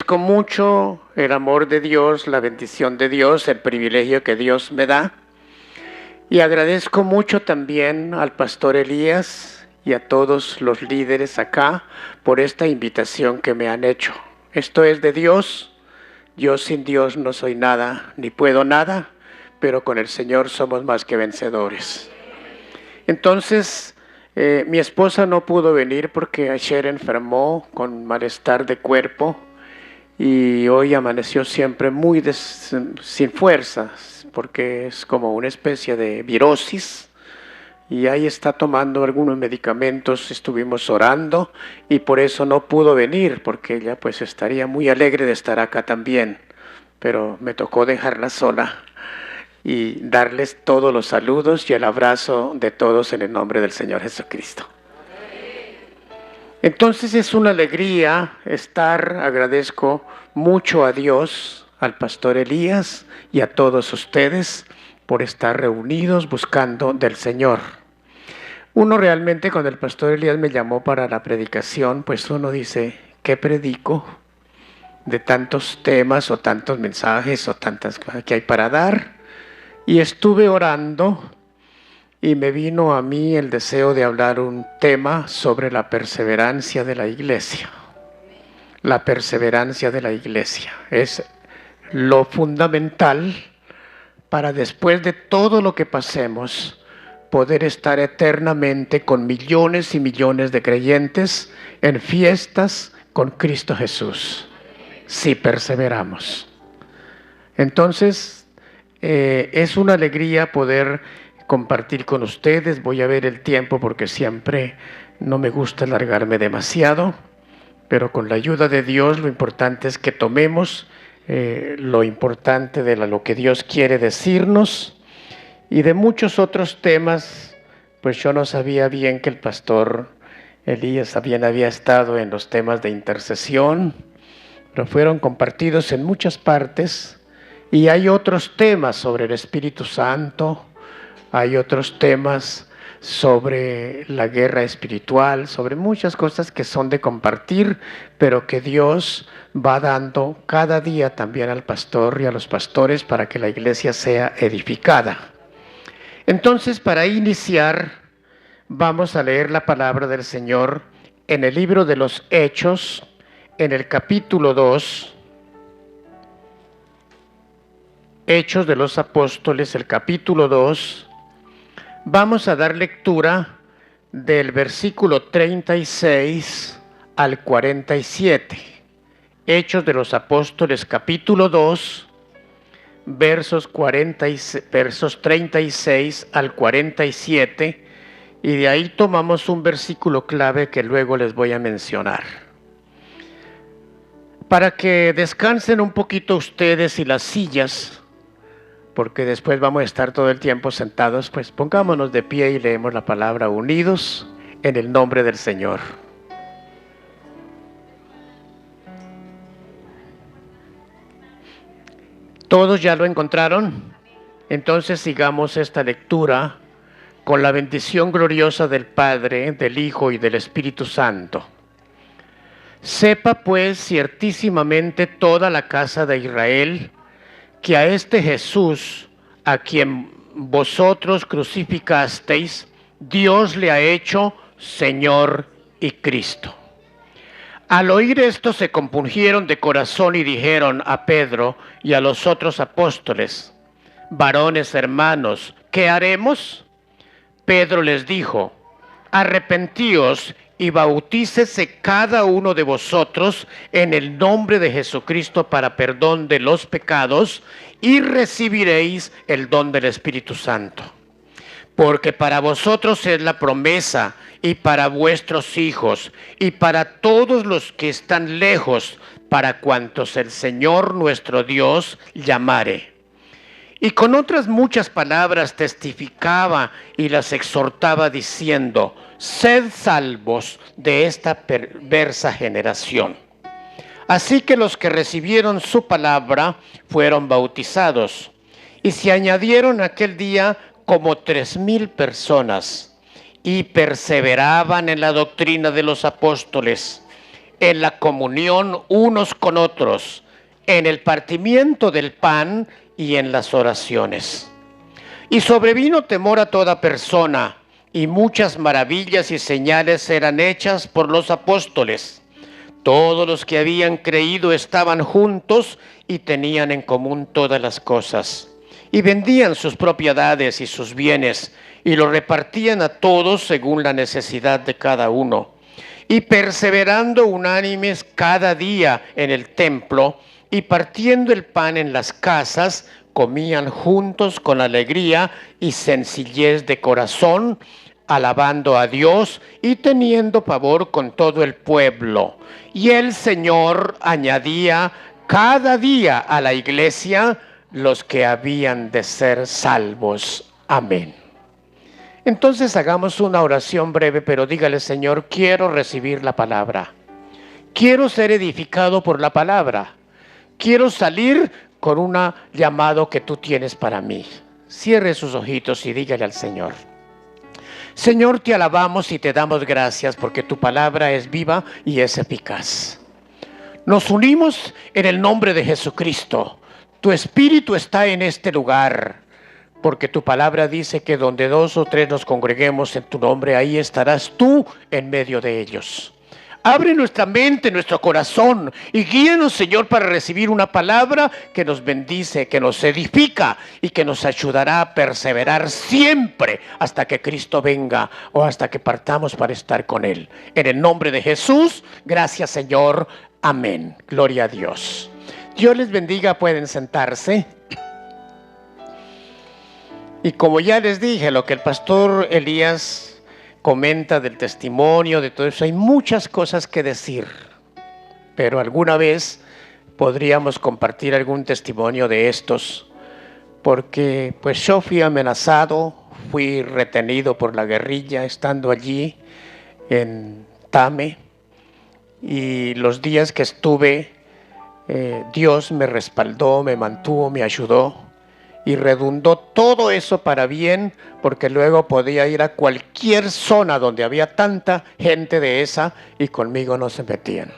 agradezco mucho el amor de Dios, la bendición de Dios, el privilegio que Dios me da. Y agradezco mucho también al pastor Elías y a todos los líderes acá por esta invitación que me han hecho. Esto es de Dios. Yo sin Dios no soy nada, ni puedo nada, pero con el Señor somos más que vencedores. Entonces, mi esposa no pudo venir porque ayer enfermó con malestar de cuerpo y hoy amaneció siempre muy sin fuerzas porque es como una especie de virosis y ahí está tomando algunos medicamentos. Estuvimos orando y por eso no pudo venir, porque ella pues estaría muy alegre de estar acá también, pero me tocó dejarla sola y darles todos los saludos y el abrazo de todos en el nombre del Señor Jesucristo. Entonces es una alegría agradezco mucho a Dios, al pastor Elías y a todos ustedes por estar reunidos buscando del Señor. Uno realmente, cuando el pastor Elías me llamó para la predicación, pues uno dice, ¿qué predico? De tantos temas o tantos mensajes o tantas cosas que hay para dar. Y estuve orando y me vino a mí el deseo de hablar un tema sobre la perseverancia de la iglesia. La perseverancia de la iglesia es lo fundamental para, después de todo lo que pasemos, poder estar eternamente con millones y millones de creyentes en fiestas con Cristo Jesús, si perseveramos. Entonces, es una alegría poder compartir con ustedes. Voy a ver el tiempo porque siempre no me gusta alargarme demasiado, pero con la ayuda de Dios lo importante es que tomemos lo importante de lo que Dios quiere decirnos. Y de muchos otros temas, pues yo no sabía bien que el pastor Elías también había estado en los temas de intercesión, pero fueron compartidos en muchas partes. Y hay otros temas sobre el Espíritu Santo, hay otros temas sobre la guerra espiritual, sobre muchas cosas que son de compartir, pero que Dios va dando cada día también al pastor y a los pastores para que la iglesia sea edificada. Entonces, para iniciar, vamos a leer la palabra del Señor en el libro de los Hechos, en el capítulo 2, Hechos de los Apóstoles, el capítulo 2, vamos a dar lectura del versículo 36 al 47. Hechos de los Apóstoles, capítulo 2, versos 36 al 47, y de ahí tomamos un versículo clave que luego les voy a mencionar. Para que descansen un poquito ustedes y las sillas, porque después vamos a estar todo el tiempo sentados, pues pongámonos de pie y leemos la palabra unidos en el nombre del Señor. ¿Todos ya lo encontraron? Entonces sigamos esta lectura con la bendición gloriosa del Padre, del Hijo y del Espíritu Santo. Sepa pues ciertísimamente toda la casa de Israel que a este Jesús, a quien vosotros crucificasteis, Dios le ha hecho Señor y Cristo. Al oír esto se compungieron de corazón y dijeron a Pedro y a los otros apóstoles: varones hermanos, ¿qué haremos? Pedro les dijo: arrepentíos y bautícese cada uno de vosotros en el nombre de Jesucristo para perdón de los pecados, y recibiréis el don del Espíritu Santo. Porque para vosotros es la promesa, y para vuestros hijos, y para todos los que están lejos, para cuantos el Señor nuestro Dios llamare. Y con otras muchas palabras testificaba y las exhortaba diciendo: sed salvos de esta perversa generación. Así que los que recibieron su palabra fueron bautizados, y se añadieron aquel día como 3,000 personas, y perseveraban en la doctrina de los apóstoles, en la comunión unos con otros, en el partimiento del pan y en las oraciones. Y sobrevino temor a toda persona, y muchas maravillas y señales eran hechas por los apóstoles. Todos los que habían creído estaban juntos y tenían en común todas las cosas. Y vendían sus propiedades y sus bienes, y los repartían a todos según la necesidad de cada uno. Y perseverando unánimes cada día en el templo, y partiendo el pan en las casas, comían juntos con alegría y sencillez de corazón, alabando a Dios y teniendo favor con todo el pueblo. Y el Señor añadía cada día a la iglesia los que habían de ser salvos. Amén. Entonces hagamos una oración breve, pero dígale: Señor, quiero recibir la palabra. Quiero ser edificado por la palabra. Quiero salir con un llamado que tú tienes para mí. Cierre sus ojitos y dígale al Señor: Señor, te alabamos y te damos gracias porque tu palabra es viva y es eficaz. Nos unimos en el nombre de Jesucristo. Tu Espíritu está en este lugar, porque tu palabra dice que donde 2 o 3 nos congreguemos en tu nombre, ahí estarás tú en medio de ellos. Abre nuestra mente, nuestro corazón y guíanos, Señor, para recibir una palabra que nos bendice, que nos edifica y que nos ayudará a perseverar siempre hasta que Cristo venga o hasta que partamos para estar con Él. En el nombre de Jesús, gracias, Señor. Amén. Gloria a Dios. Dios les bendiga, pueden sentarse. Y como ya les dije, lo que el pastor Elías comenta del testimonio, de todo eso, hay muchas cosas que decir, pero alguna vez podríamos compartir algún testimonio de estos, porque pues yo fui amenazado, fui retenido por la guerrilla estando allí en Tame, y los días que estuve, Dios me respaldó, me mantuvo, me ayudó. Y redundó todo eso para bien, porque luego podía ir a cualquier zona donde había tanta gente de esa y conmigo no se metían.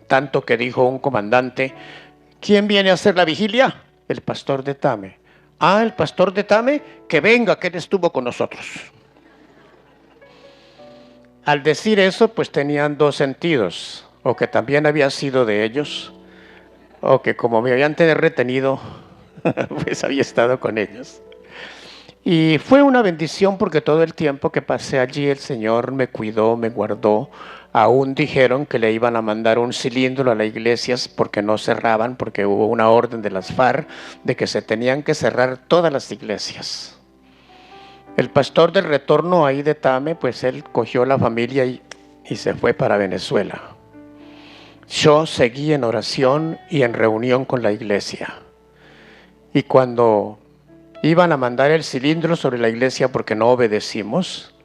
Tanto que dijo un comandante: ¿quién viene a hacer la vigilia? El pastor de Tame. Ah, el pastor de Tame, que venga, que él estuvo con nosotros. Al decir eso, pues tenían 2 sentidos: o que también había sido de ellos, o que como me habían retenido, pues había estado con ellos. Y fue una bendición porque todo el tiempo que pasé allí el Señor me cuidó, me guardó. Aún dijeron que le iban a mandar un cilindro a las iglesias porque no cerraban, porque hubo una orden de las FARC de que se tenían que cerrar todas las iglesias. El pastor del retorno ahí de Tame, pues él cogió la familia y se fue para Venezuela. Yo seguí en oración y en reunión con la iglesia. Y cuando iban a mandar el cilindro sobre la iglesia porque no obedecimos,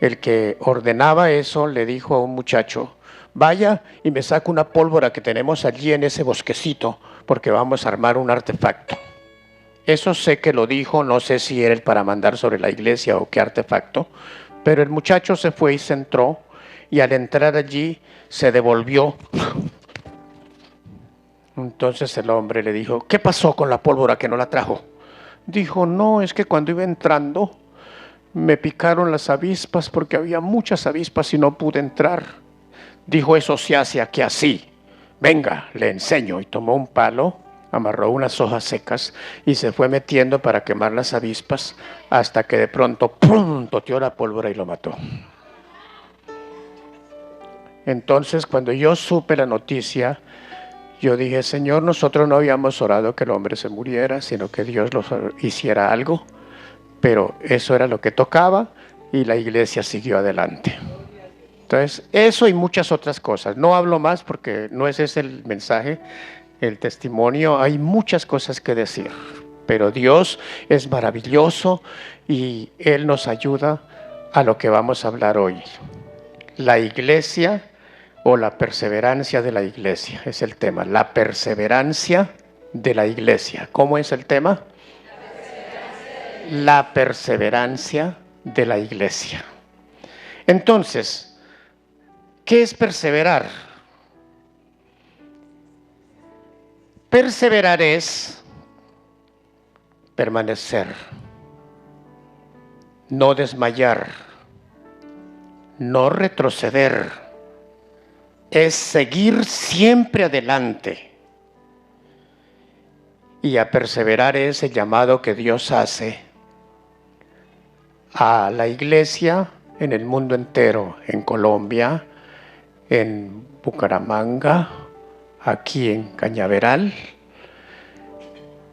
el que ordenaba eso le dijo a un muchacho: vaya y me saca una pólvora que tenemos allí en ese bosquecito porque vamos a armar un artefacto. Eso sé que lo dijo, no sé si era el para mandar sobre la iglesia o qué artefacto, pero el muchacho se fue y se entró, y al entrar allí se devolvió. Entonces el hombre le dijo: ¿qué pasó con la pólvora que no la trajo? Dijo: no, es que cuando iba entrando me picaron las avispas porque había muchas avispas y no pude entrar. Dijo: eso se hace aquí así. Venga, le enseño. Y tomó un palo, amarró unas hojas secas y se fue metiendo para quemar las avispas hasta que de pronto ¡pum!, toteó la pólvora y lo mató. Entonces cuando yo supe la noticia, yo dije: Señor, nosotros no habíamos orado que el hombre se muriera, sino que Dios hiciera algo. Pero eso era lo que tocaba y la iglesia siguió adelante. Entonces, eso y muchas otras cosas. No hablo más porque no ese es el mensaje, el testimonio. Hay muchas cosas que decir, pero Dios es maravilloso y Él nos ayuda a lo que vamos a hablar hoy. La iglesia o la perseverancia de la iglesia es el tema. La perseverancia de la iglesia. ¿Cómo es el tema? La perseverancia de la iglesia. Entonces, ¿qué es perseverar? Perseverar es permanecer, no desmayar, no retroceder, es seguir siempre adelante. Y a perseverar es el llamado que Dios hace a la iglesia en el mundo entero, en Colombia, en Bucaramanga, aquí en Cañaveral.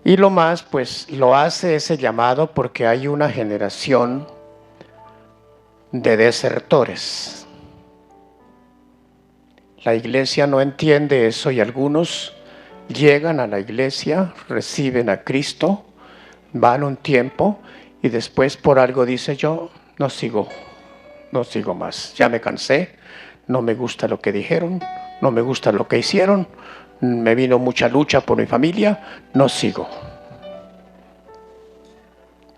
Y lo más, pues lo hace ese llamado porque hay una generación de desertores. La iglesia no entiende eso y algunos llegan a la iglesia, reciben a Cristo, van un tiempo y después por algo dice: yo no sigo más, ya me cansé, no me gusta lo que dijeron, no me gusta lo que hicieron, me vino mucha lucha por mi familia, no sigo.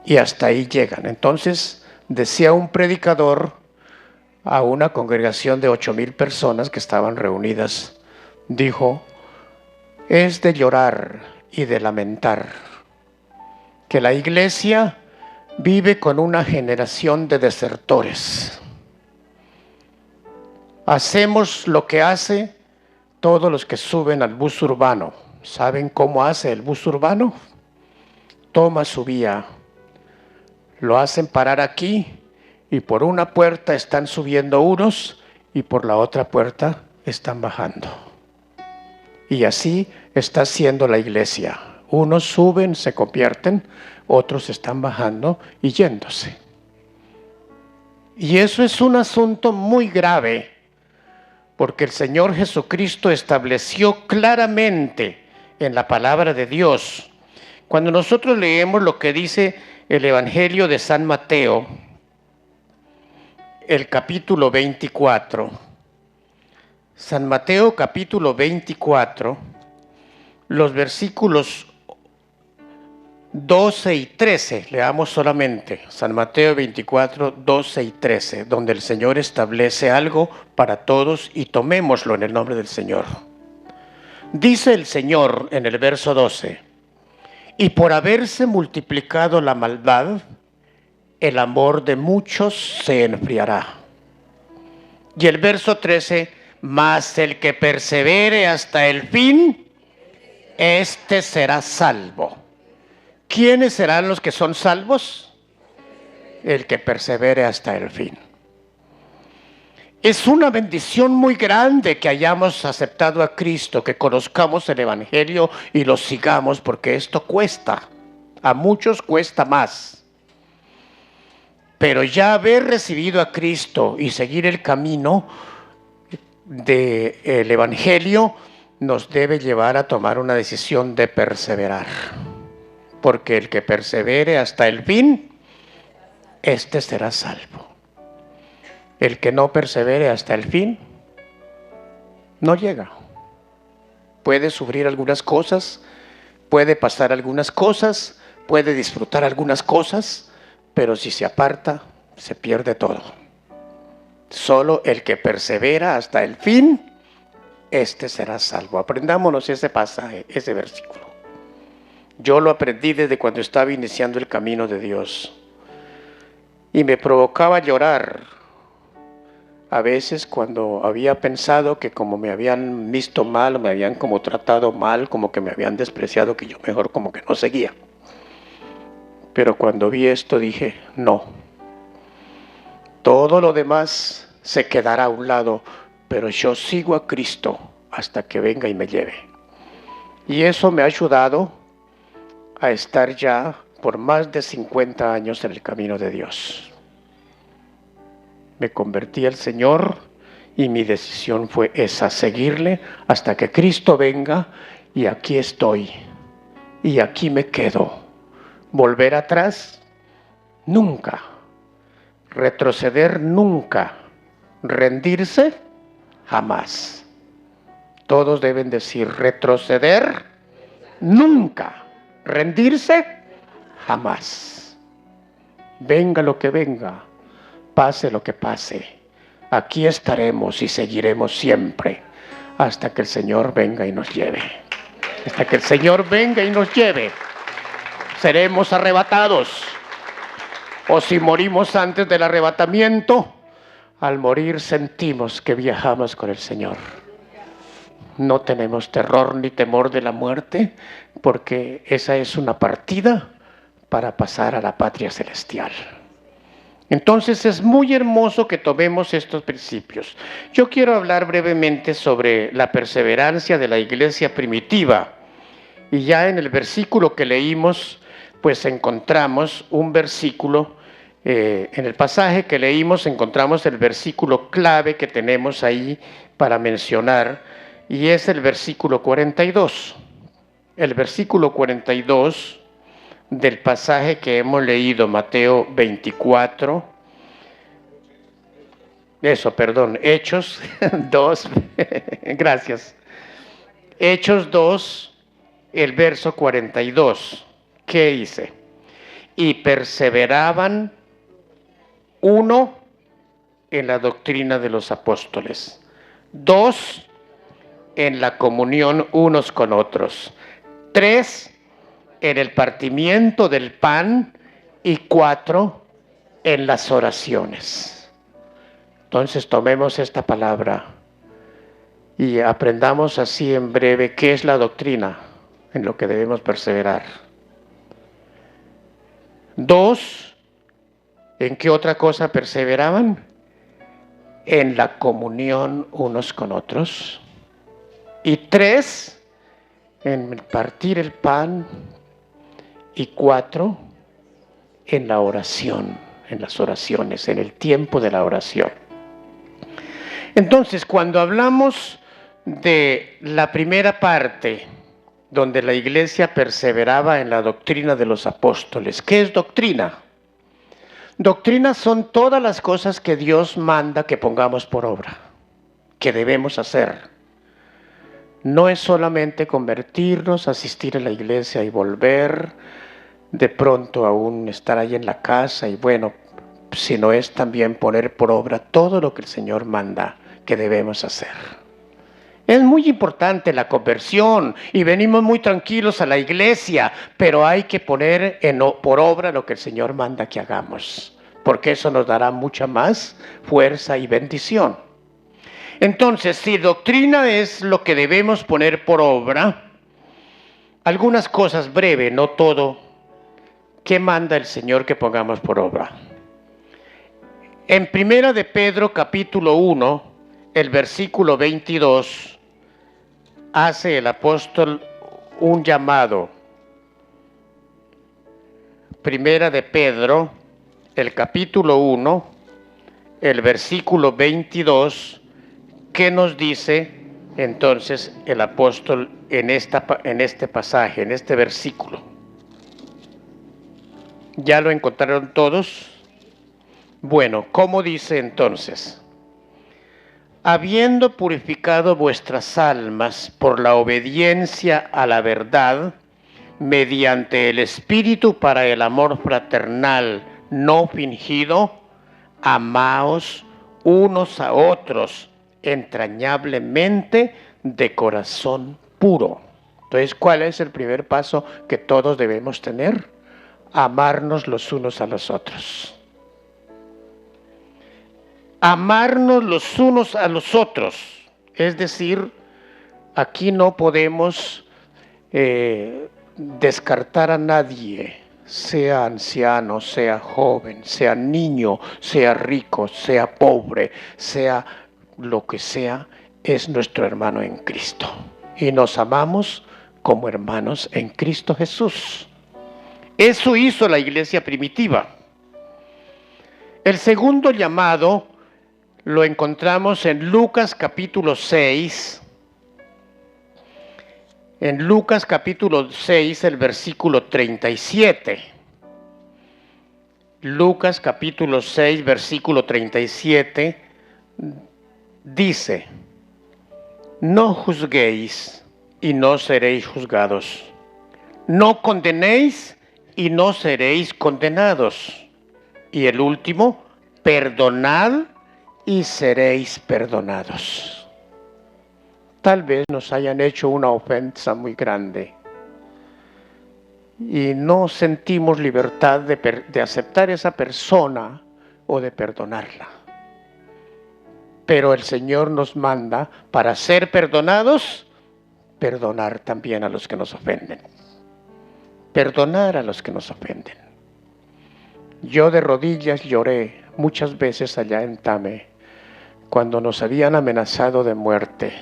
Y hasta ahí llegan. Entonces decía un predicador a una congregación de 8,000 personas que estaban reunidas, dijo: es de llorar y de lamentar que la iglesia vive con una generación de desertores. Hacemos lo que hace todos los que suben al bus urbano. ¿Saben cómo hace el bus urbano? Toma su vía, lo hacen parar aquí y por una puerta están subiendo unos y por la otra puerta están bajando. Y así está haciendo la iglesia. Unos suben, se convierten, otros están bajando y yéndose. Y eso es un asunto muy grave, porque el Señor Jesucristo estableció claramente en la palabra de Dios. Cuando nosotros leemos lo que dice el Evangelio de San Mateo, el capítulo 24, San Mateo capítulo 24, los versículos 12 y 13, leamos solamente, San Mateo 24, 12 y 13, donde el Señor establece algo para todos y tomémoslo en el nombre del Señor. Dice el Señor en el verso 12: y por haberse multiplicado la maldad, el amor de muchos se enfriará. Y el verso 13: mas el que persevere hasta el fin, éste será salvo. ¿Quiénes serán los que son salvos? El que persevere hasta el fin. Es una bendición muy grande que hayamos aceptado a Cristo, que conozcamos el Evangelio y lo sigamos, porque esto cuesta. A muchos cuesta más. Pero ya haber recibido a Cristo y seguir el camino del Evangelio nos debe llevar a tomar una decisión de perseverar. Porque el que persevere hasta el fin, éste será salvo. El que no persevere hasta el fin, no llega. Puede sufrir algunas cosas, puede pasar algunas cosas, puede disfrutar algunas cosas, pero si se aparta, se pierde todo. Solo el que persevera hasta el fin, este será salvo. Aprendámonos ese pasaje, ese versículo. Yo lo aprendí desde cuando estaba iniciando el camino de Dios. Y me provocaba llorar a veces cuando había pensado que como me habían visto mal, me habían como tratado mal, como que me habían despreciado, que yo mejor como que no seguía. Pero cuando vi esto dije: no. Todo lo demás se quedará a un lado, pero yo sigo a Cristo hasta que venga y me lleve. Y eso me ha ayudado a estar ya por más de 50 años en el camino de Dios. Me convertí al Señor y mi decisión fue esa: seguirle hasta que Cristo venga, y aquí estoy y aquí me quedo. Volver atrás, nunca. Retroceder, nunca. Rendirse, jamás. Todos deben decir: retroceder, nunca. Rendirse, jamás. Venga lo que venga, pase lo que pase, aquí estaremos y seguiremos siempre hasta que el Señor venga y nos lleve. hasta que el Señor venga y nos lleve. Seremos arrebatados. O si morimos antes del arrebatamiento, al morir sentimos que viajamos con el Señor. No tenemos terror ni temor de la muerte, porque esa es una partida para pasar a la patria celestial. Entonces es muy hermoso que tomemos estos principios. Yo quiero hablar brevemente sobre la perseverancia de la iglesia primitiva. Y ya en el versículo que leímos, pues encontramos un versículo, en el pasaje que leímos encontramos el versículo clave que tenemos ahí para mencionar, y es el versículo 42. El versículo 42 del pasaje que hemos leído, Mateo 24, Hechos 2, gracias. Hechos 2, el verso 42, ¿qué dice? Y perseveraban uno en la doctrina de los apóstoles, dos en la comunión unos con otros, tres en el partimiento del pan y cuatro en las oraciones. Entonces tomemos esta palabra y aprendamos así en breve qué es la doctrina en lo que debemos perseverar. Dos, ¿en qué otra cosa perseveraban? En la comunión unos con otros. Y tres, en partir el pan. Y cuatro, en la oración, en las oraciones, en el tiempo de la oración. Entonces, cuando hablamos de la primera parte, donde la iglesia perseveraba en la doctrina de los apóstoles, ¿qué es doctrina? Doctrina son todas las cosas que Dios manda que pongamos por obra, que debemos hacer. No es solamente convertirnos, asistir a la iglesia y volver, de pronto aún estar ahí en la casa y bueno, sino es también poner por obra todo lo que el Señor manda que debemos hacer. Es muy importante la conversión y venimos muy tranquilos a la iglesia, pero hay que poner por obra lo que el Señor manda que hagamos, porque eso nos dará mucha más fuerza y bendición. Entonces, si doctrina es lo que debemos poner por obra, algunas cosas breves, no todo, ¿qué manda el Señor que pongamos por obra? En Primera de Pedro, capítulo 1, el versículo 22, hace el apóstol un llamado. Primera de Pedro, el capítulo 1, el versículo 22, ¿qué nos dice entonces el apóstol en este pasaje, en este versículo? ¿Ya lo encontraron todos? Bueno, ¿cómo dice entonces? Habiendo purificado vuestras almas por la obediencia a la verdad, mediante el Espíritu para el amor fraternal no fingido, amaos unos a otros entrañablemente de corazón puro. Entonces, ¿cuál es el primer paso que todos debemos tener? Amarnos los unos a los otros. Amarnos los unos a los otros. Es decir, aquí no podemos descartar a nadie, sea anciano, sea joven, sea niño, sea rico, sea pobre, sea lo que sea, es nuestro hermano en Cristo. Y nos amamos como hermanos en Cristo Jesús. Eso hizo la iglesia primitiva. El segundo llamado lo encontramos en Lucas capítulo 6. En Lucas capítulo 6, el versículo 37. Lucas capítulo 6, versículo 37, dice: no juzguéis y no seréis juzgados. No condenéis y no seréis condenados. Y el último, perdonad y seréis perdonados. tal vez nos hayan hecho una ofensa muy grande y no sentimos libertad de aceptar a esa persona o de perdonarla. Pero el Señor nos manda, para ser perdonados, perdonar también a los que nos ofenden. Perdonar a los que nos ofenden. Yo de rodillas lloré muchas veces allá en Tame, cuando nos habían amenazado de muerte,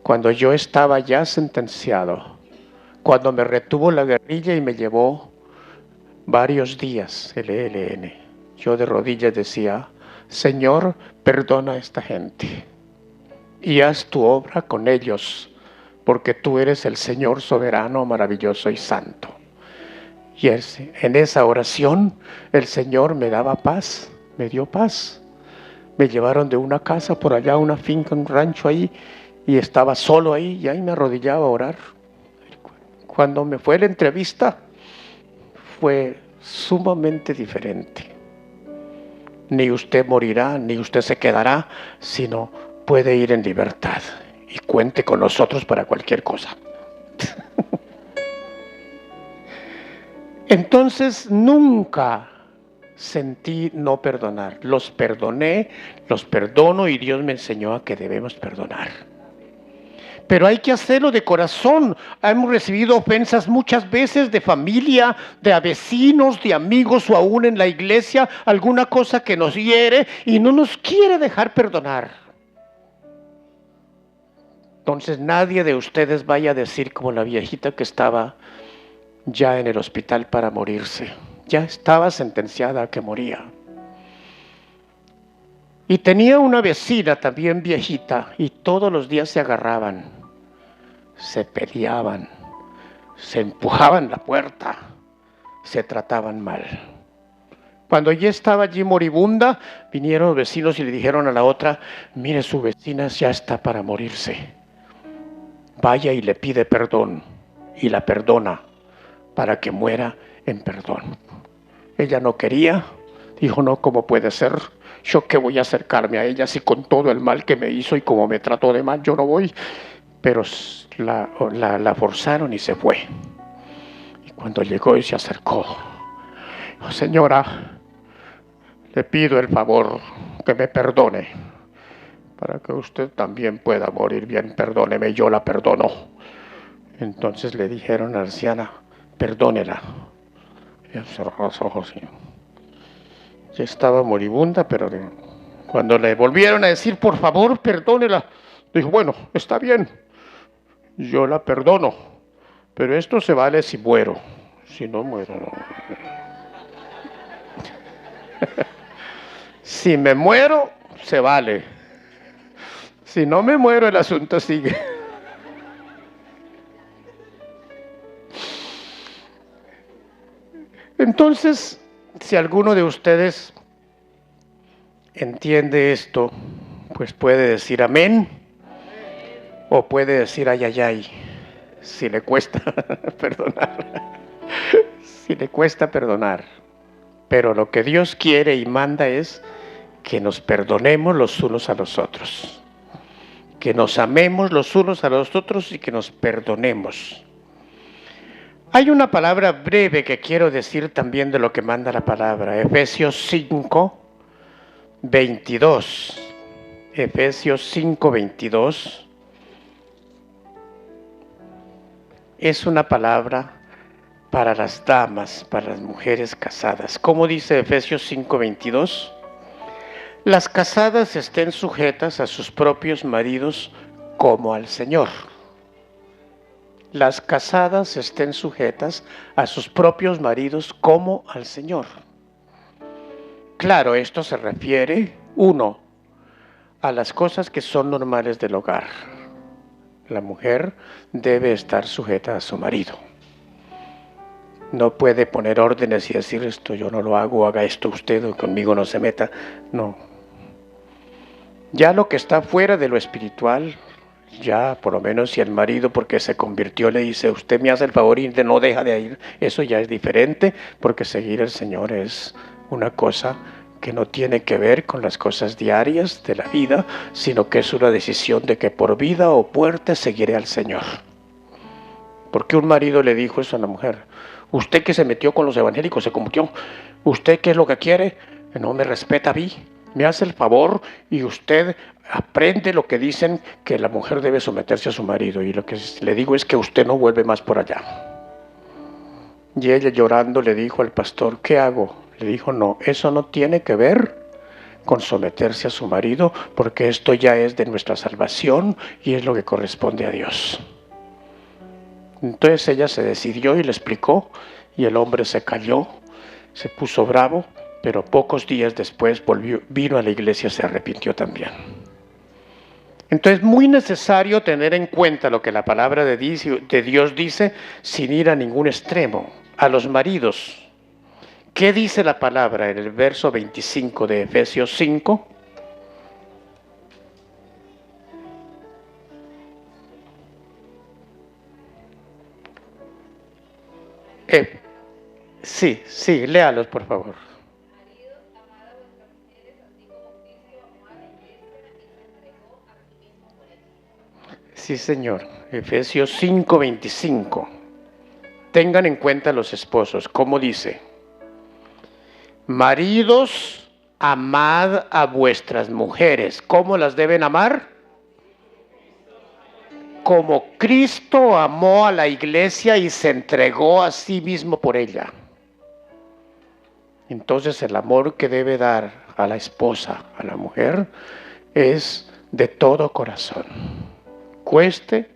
cuando yo estaba ya sentenciado, cuando me retuvo la guerrilla y me llevó varios días el ELN. Yo de rodillas decía: Señor, perdona a esta gente y haz tu obra con ellos, porque tú eres el Señor soberano, maravilloso y santo. Y en esa oración el Señor me daba paz, me dio paz. Me llevaron de una casa por allá, una finca, un rancho ahí, y estaba solo ahí, y ahí me arrodillaba a orar. Cuando me fue la entrevista, fue sumamente diferente. Ni usted morirá, ni usted se quedará, sino puede ir en libertad. Y cuente con nosotros para cualquier cosa. Entonces nunca sentí no perdonar. Los perdoné, los perdono y Dios me enseñó a que debemos perdonar. Pero hay que hacerlo de corazón. Hemos recibido ofensas muchas veces de familia, de vecinos, de amigos o aún en la iglesia, alguna cosa que nos hiere y no nos quiere dejar perdonar. Entonces nadie de ustedes vaya a decir como la viejita que estaba ya en el hospital para morirse. Ya estaba sentenciada a que moría. Y tenía una vecina también viejita y todos los días se agarraban, se peleaban, se empujaban la puerta, se trataban mal. Cuando ya estaba allí moribunda, vinieron los vecinos y le dijeron a la otra: mire, su vecina ya está para morirse. Vaya y le pide perdón y la perdona para que muera en perdón. Ella no quería, dijo: no, ¿cómo puede ser? ¿Yo qué voy a acercarme a ella si con todo el mal que me hizo y como me trató de mal, yo no voy? Pero la forzaron y se fue. Y cuando llegó y se acercó: oh, señora, le pido el favor que me perdone, para que usted también pueda morir bien, perdóneme, yo la perdono. Entonces le dijeron a la anciana: perdónela. Ella cerró los ojos y ya estaba moribunda, pero cuando le volvieron a decir: por favor, perdónela, dijo: bueno, está bien, yo la perdono, pero esto se vale si muero. Si no muero, no. Si me muero, se vale. Si no me muero, el asunto sigue. Entonces, si alguno de ustedes entiende esto, pues puede decir amén, o puede decir ay, ay, ay, si le cuesta perdonar, si le cuesta perdonar. Pero lo que Dios quiere y manda es que nos perdonemos los unos a los otros, que nos amemos los unos a los otros y que nos perdonemos. Hay una palabra breve que quiero decir también de lo que manda la palabra. Efesios 5, 22. Efesios 5, 22. Es una palabra para las damas, para las mujeres casadas. ¿Cómo dice Efesios 5, 22? Las casadas estén sujetas a sus propios maridos como al Señor. Las casadas estén sujetas a sus propios maridos como al Señor. Claro, esto se refiere, uno, a las cosas que son normales del hogar. La mujer debe estar sujeta a su marido. No puede poner órdenes y decir: esto yo no lo hago, haga esto usted o conmigo no se meta. No. Ya lo que está fuera de lo espiritual, ya por lo menos si el marido porque se convirtió le dice: usted me hace el favor y no deja de ir, eso ya es diferente, porque seguir al Señor es una cosa que no tiene que ver con las cosas diarias de la vida, sino que es una decisión de que por vida o muerte seguiré al Señor. ¿Por qué un marido le dijo eso a la mujer? Usted que se metió con los evangélicos, se convirtió. ¿Usted qué es lo que quiere? No me respeta a mí, me hace el favor y usted aprende lo que dicen, que la mujer debe someterse a su marido. Y lo que le digo es que usted no vuelve más por allá. Y ella llorando le dijo al pastor, ¿qué hago? Le dijo, no, eso no tiene que ver con someterse a su marido, porque esto ya es de nuestra salvación y es lo que corresponde a Dios. Entonces ella se decidió y le explicó, y el hombre se calló, se puso bravo, pero pocos días después vino a la iglesia y se arrepintió también. Entonces, muy necesario tener en cuenta lo que la palabra de Dios dice, sin ir a ningún extremo. A los maridos, ¿qué dice la palabra en el verso 25 de Efesios 5? Sí, léalos por favor. Sí, señor. Efesios 5:25. Tengan en cuenta los esposos. ¿Cómo dice? Maridos, amad a vuestras mujeres. ¿Cómo las deben amar? Como Cristo amó a la iglesia y se entregó a sí mismo por ella. Entonces el amor que debe dar a la esposa, a la mujer, es de todo corazón. Cueste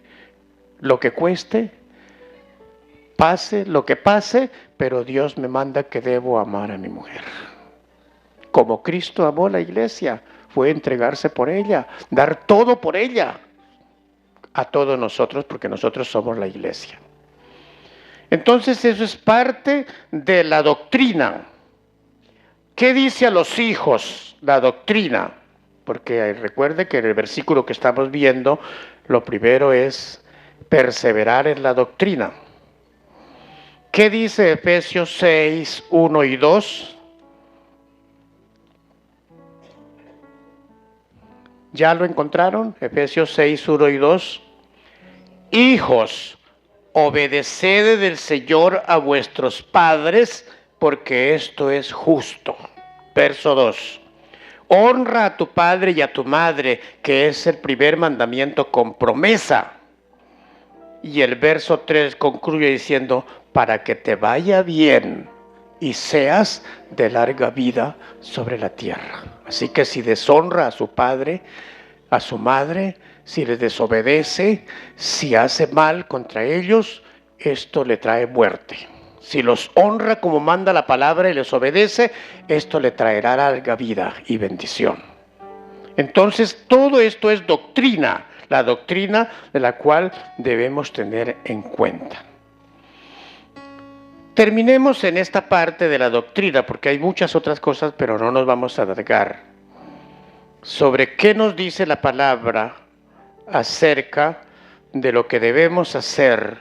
lo que cueste, pase lo que pase, pero Dios me manda que debo amar a mi mujer. Como Cristo amó a la iglesia, fue entregarse por ella, dar todo por ella, a todos nosotros, porque nosotros somos la iglesia. Entonces eso es parte de la doctrina. ¿Qué dice a los hijos la doctrina? Porque recuerde que en el versículo que estamos viendo, lo primero es perseverar en la doctrina. ¿Qué dice Efesios 6, 1 y 2? ¿Ya lo encontraron? Efesios 6, 1 y 2. Hijos, obedeced del Señor a vuestros padres, porque esto es justo. Verso 2. Honra a tu padre y a tu madre, que es el primer mandamiento con promesa. Y el verso 3 concluye diciendo, para que te vaya bien y seas de larga vida sobre la tierra. Así que si deshonra a su padre, a su madre, si les desobedece, si hace mal contra ellos, esto le trae muerte. Si los honra como manda la palabra y les obedece, esto le traerá larga vida y bendición. Entonces, todo esto es doctrina, la doctrina de la cual debemos tener en cuenta. Terminemos en esta parte de la doctrina, porque hay muchas otras cosas, pero no nos vamos a alargar. Sobre qué nos dice la palabra acerca de lo que debemos hacer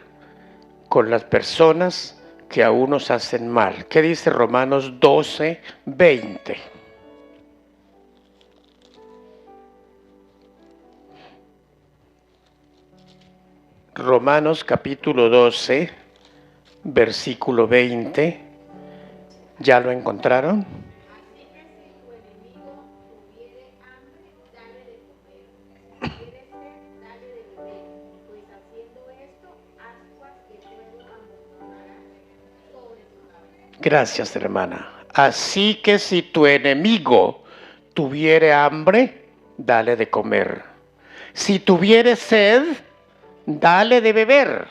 con las personas que aún nos hacen mal. ¿Qué dice Romanos 12, 20? Romanos capítulo 12, versículo 20. ¿Ya lo encontraron? Gracias, hermana. Así que si tu enemigo tuviere hambre, dale de comer. Si tuviere sed, dale de beber.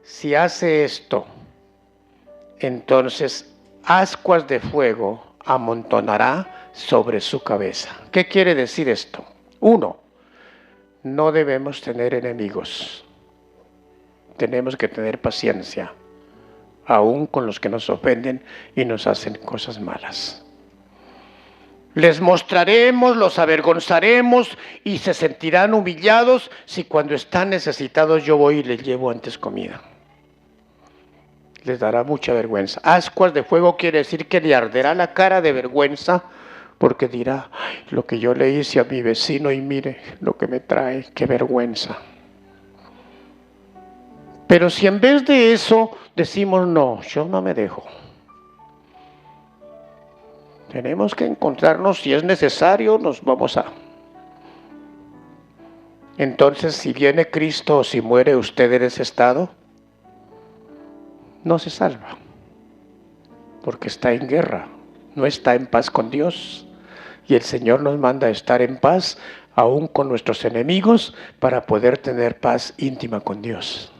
Si hace esto, entonces ascuas de fuego amontonará sobre su cabeza. ¿Qué quiere decir esto? 1, no debemos tener enemigos. Tenemos que tener paciencia, aún con los que nos ofenden y nos hacen cosas malas. Les mostraremos, los avergonzaremos y se sentirán humillados si cuando están necesitados yo voy y les llevo antes comida. les dará mucha vergüenza. Ascuas de fuego quiere decir que le arderá la cara de vergüenza, porque dirá: "Ay, lo que yo le hice a mi vecino y mire lo que me trae, qué vergüenza". Pero si en vez de eso decimos: "No, yo no me dejo", tenemos que encontrarnos, si es necesario, nos vamos a... Entonces, si viene Cristo o si muere usted en ese estado, no se salva, porque está en guerra, no está en paz con Dios. Y el Señor nos manda a estar en paz, aún con nuestros enemigos, para poder tener paz íntima con Dios.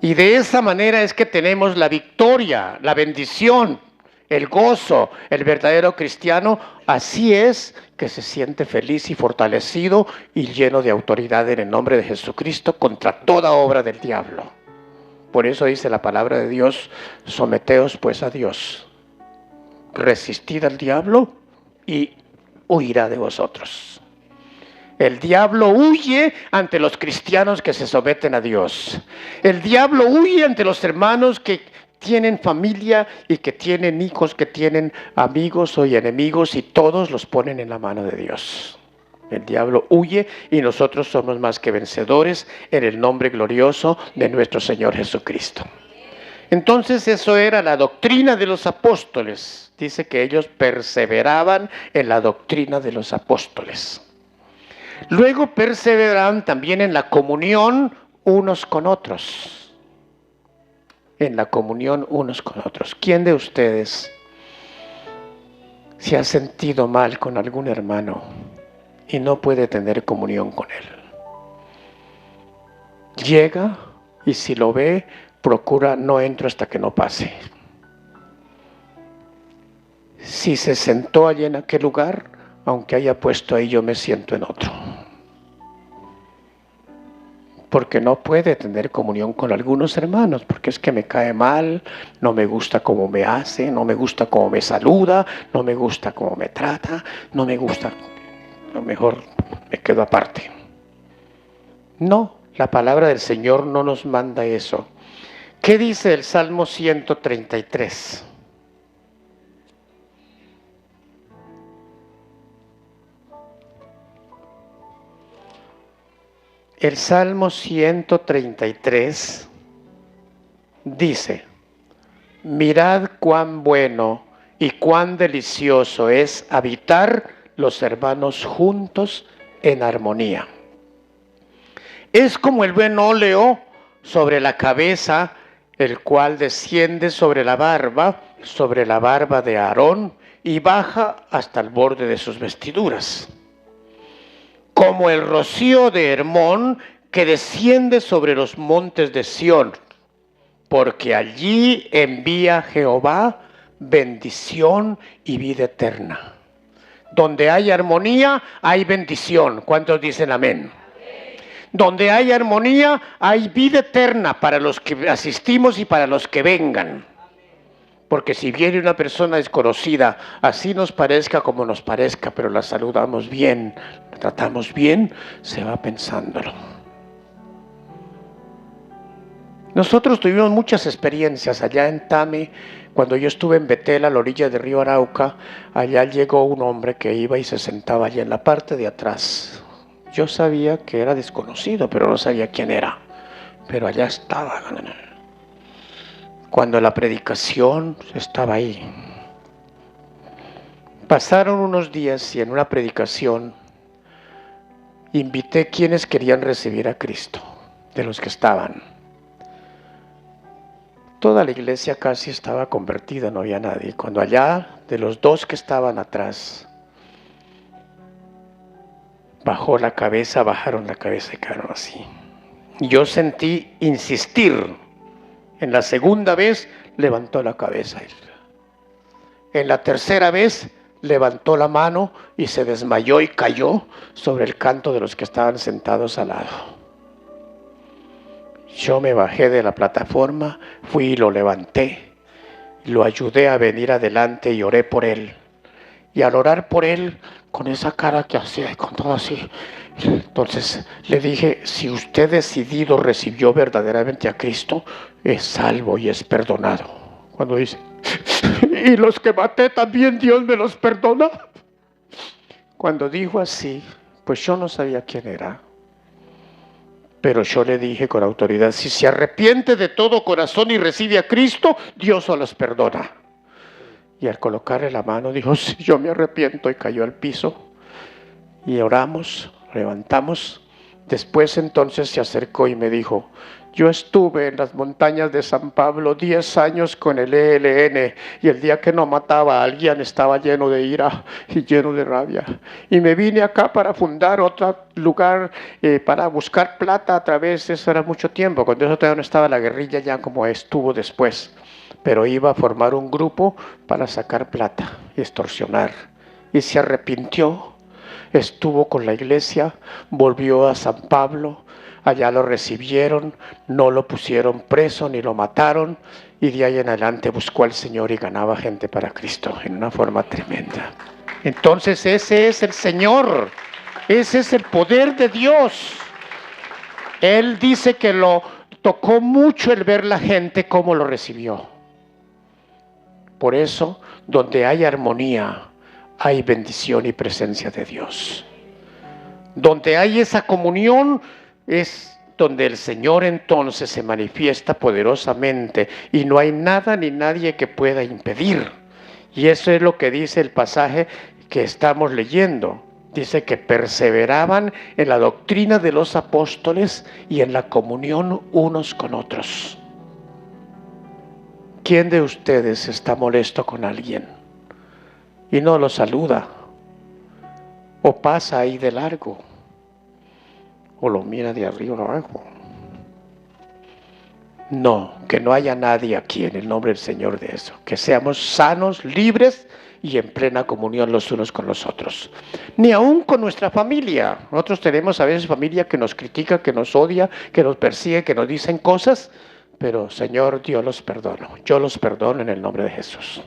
Y de esa manera es que tenemos la victoria, la bendición, el gozo. El verdadero cristiano así es que se siente feliz y fortalecido y lleno de autoridad en el nombre de Jesucristo contra toda obra del diablo. Por eso dice la palabra de Dios: someteos pues a Dios, resistid al diablo y huirá de vosotros. El diablo huye ante los cristianos que se someten a Dios. El diablo huye ante los hermanos que tienen familia y que tienen hijos, que tienen amigos o enemigos, y todos los ponen en la mano de Dios. El diablo huye y nosotros somos más que vencedores en el nombre glorioso de nuestro Señor Jesucristo. Entonces eso era la doctrina de los apóstoles. Dice que ellos perseveraban en la doctrina de los apóstoles. Luego perseveraban también en la comunión unos con otros. En la comunión unos con otros. ¿Quién de ustedes se ha sentido mal con algún hermano y no puede tener comunión con él? Llega y si lo ve, procura: no entro hasta que no pase. Si se sentó allí en aquel lugar, aunque haya puesto ahí, yo me siento en otro. Porque no puede tener comunión con algunos hermanos, porque es que me cae mal, no me gusta cómo me hace, no me gusta cómo me saluda, no me gusta cómo me trata, no me gusta, a lo mejor me quedo aparte. No, la palabra del Señor no nos manda eso. ¿Qué dice el Salmo 133? El Salmo 133 dice: mirad cuán bueno y cuán delicioso es habitar los hermanos juntos en armonía. Es como el buen óleo sobre la cabeza, el cual desciende sobre la barba de Aarón, y baja hasta el borde de sus vestiduras. Como el rocío de Hermón que desciende sobre los montes de Sión, porque allí envía Jehová bendición y vida eterna. Donde hay armonía, hay bendición. ¿Cuántos dicen amén? Donde hay armonía, hay vida eterna para los que asistimos y para los que vengan. Porque si viene una persona desconocida, así nos parezca como nos parezca, pero la saludamos bien, la tratamos bien, se va pensándolo. Nosotros tuvimos muchas experiencias allá en Tame. Cuando yo estuve en Betel, a la orilla del río Arauca, allá llegó un hombre que iba y se sentaba allá en la parte de atrás. Yo sabía que era desconocido, pero no sabía quién era. Pero allá estaba. Cuando la predicación estaba ahí. Pasaron unos días y en una predicación invité quienes querían recibir a Cristo, de los que estaban. Toda la iglesia casi estaba convertida, no había nadie. Cuando allá, de los dos que estaban atrás, bajaron la cabeza y quedaron así. Yo sentí insistir. En la segunda vez levantó la cabeza él. En la tercera vez levantó la mano y se desmayó y cayó sobre el canto de los que estaban sentados al lado. Yo me bajé de la plataforma, fui y lo levanté, lo ayudé a venir adelante y oré por él. Y al orar por él, con esa cara que hacía y con todo así, entonces le dije: si usted decidido recibió verdaderamente a Cristo, es salvo y es perdonado. Cuando dice, y los que maté también Dios me los perdona. Cuando dijo así, pues yo no sabía quién era. Pero yo le dije con autoridad, si se arrepiente de todo corazón y recibe a Cristo, Dios se los perdona. Y al colocarle la mano dijo, sí, yo me arrepiento, y cayó al piso. Y oramos, levantamos. Después entonces se acercó y me dijo, yo estuve en las montañas de San Pablo 10 años con el ELN, y el día que no mataba a alguien estaba lleno de ira y lleno de rabia. Y me vine acá para fundar otro lugar, para buscar plata a través, eso era mucho tiempo, cuando eso todavía no estaba la guerrilla ya como estuvo después. Pero iba a formar un grupo para sacar plata y extorsionar. Y se arrepintió, estuvo con la iglesia, volvió a San Pablo. Allá lo recibieron, no lo pusieron preso ni lo mataron, y de ahí en adelante buscó al Señor y ganaba gente para Cristo en una forma tremenda. Entonces ese es el Señor, ese es el poder de Dios. Él dice que lo tocó mucho el ver la gente cómo lo recibió. Por eso, donde hay armonía, hay bendición y presencia de Dios. Donde hay esa comunión, es donde el Señor entonces se manifiesta poderosamente y no hay nada ni nadie que pueda impedir. Y eso es lo que dice el pasaje que estamos leyendo. Dice que perseveraban en la doctrina de los apóstoles y en la comunión unos con otros. ¿Quién de ustedes está molesto con alguien y no lo saluda? ¿O pasa ahí de largo? ¿O lo mira de arriba abajo? No, que no haya nadie aquí en el nombre del Señor de eso. Que seamos sanos, libres y en plena comunión los unos con los otros. Ni aún con nuestra familia. Nosotros tenemos a veces familia que nos critica, que nos odia, que nos persigue, que nos dicen cosas. Pero Señor, yo los perdono. Yo los perdono en el nombre de Jesús.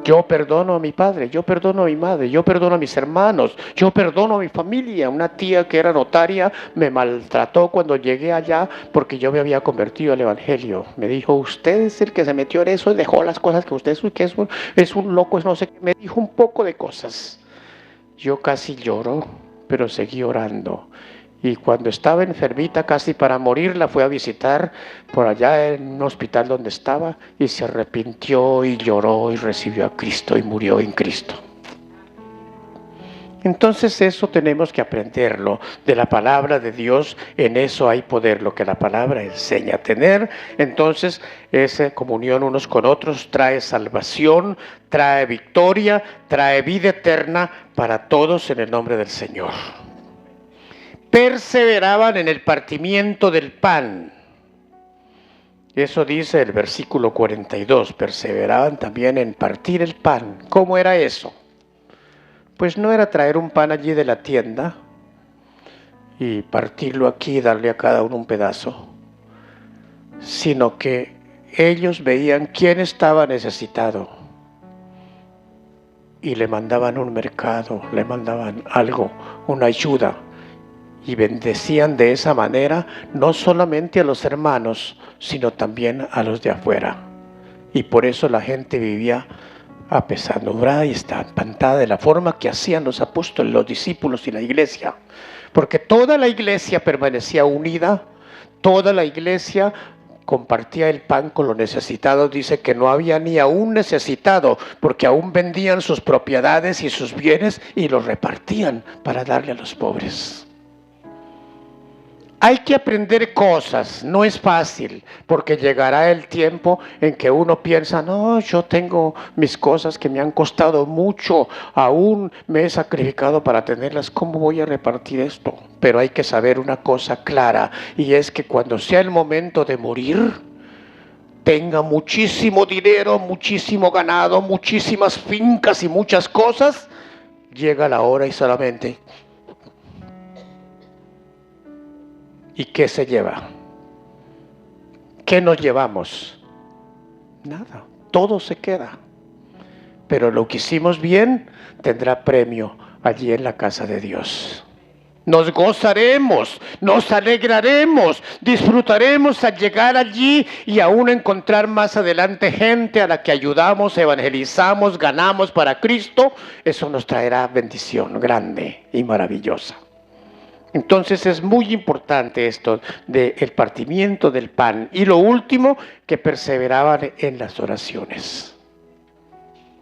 Yo perdono a mi padre, yo perdono a mi madre, yo perdono a mis hermanos, yo perdono a mi familia. Una tía que era notaria me maltrató cuando llegué allá porque yo me había convertido al evangelio. Me dijo, usted es el que se metió en eso y dejó las cosas que usted es un loco, no sé qué. Me dijo un poco de cosas. Yo casi lloro, pero seguí orando. Y cuando estaba enfermita, casi para morir, la fue a visitar por allá en un hospital donde estaba y se arrepintió y lloró y recibió a Cristo y murió en Cristo. Entonces eso tenemos que aprenderlo de la palabra de Dios. En eso hay poder, lo que la palabra enseña a tener. Entonces esa comunión unos con otros trae salvación, trae victoria, trae vida eterna para todos en el nombre del Señor. Perseveraban en el partimiento del pan. Eso dice el versículo 42. Perseveraban también en partir el pan. ¿Cómo era eso? Pues no era traer un pan allí de la tienda y partirlo aquí y darle a cada uno un pedazo, sino que ellos veían quién estaba necesitado y le mandaban un mercado, le mandaban algo, una ayuda. Y bendecían de esa manera no solamente a los hermanos, sino también a los de afuera. Y por eso la gente vivía apesadumbrada y espantada de la forma que hacían los apóstoles, los discípulos y la iglesia. Porque toda la iglesia permanecía unida, toda la iglesia compartía el pan con los necesitados. Dice que no había ni a un necesitado, porque aún vendían sus propiedades y sus bienes y los repartían para darle a los pobres. Hay que aprender cosas, no es fácil, porque llegará el tiempo en que uno piensa, no, yo tengo mis cosas que me han costado mucho, aún me he sacrificado para tenerlas, ¿cómo voy a repartir esto? Pero hay que saber una cosa clara, y es que cuando sea el momento de morir, tenga muchísimo dinero, muchísimo ganado, muchísimas fincas y muchas cosas, llega la hora y solamente... ¿Y qué se lleva? ¿Qué nos llevamos? Nada, todo se queda. Pero lo que hicimos bien tendrá premio allí en la casa de Dios. Nos gozaremos, nos alegraremos, disfrutaremos al llegar allí y aún encontrar más adelante gente a la que ayudamos, evangelizamos, ganamos para Cristo. Eso nos traerá bendición grande y maravillosa. Entonces es muy importante esto del partimiento del pan. Y lo último, que perseveraban en las oraciones.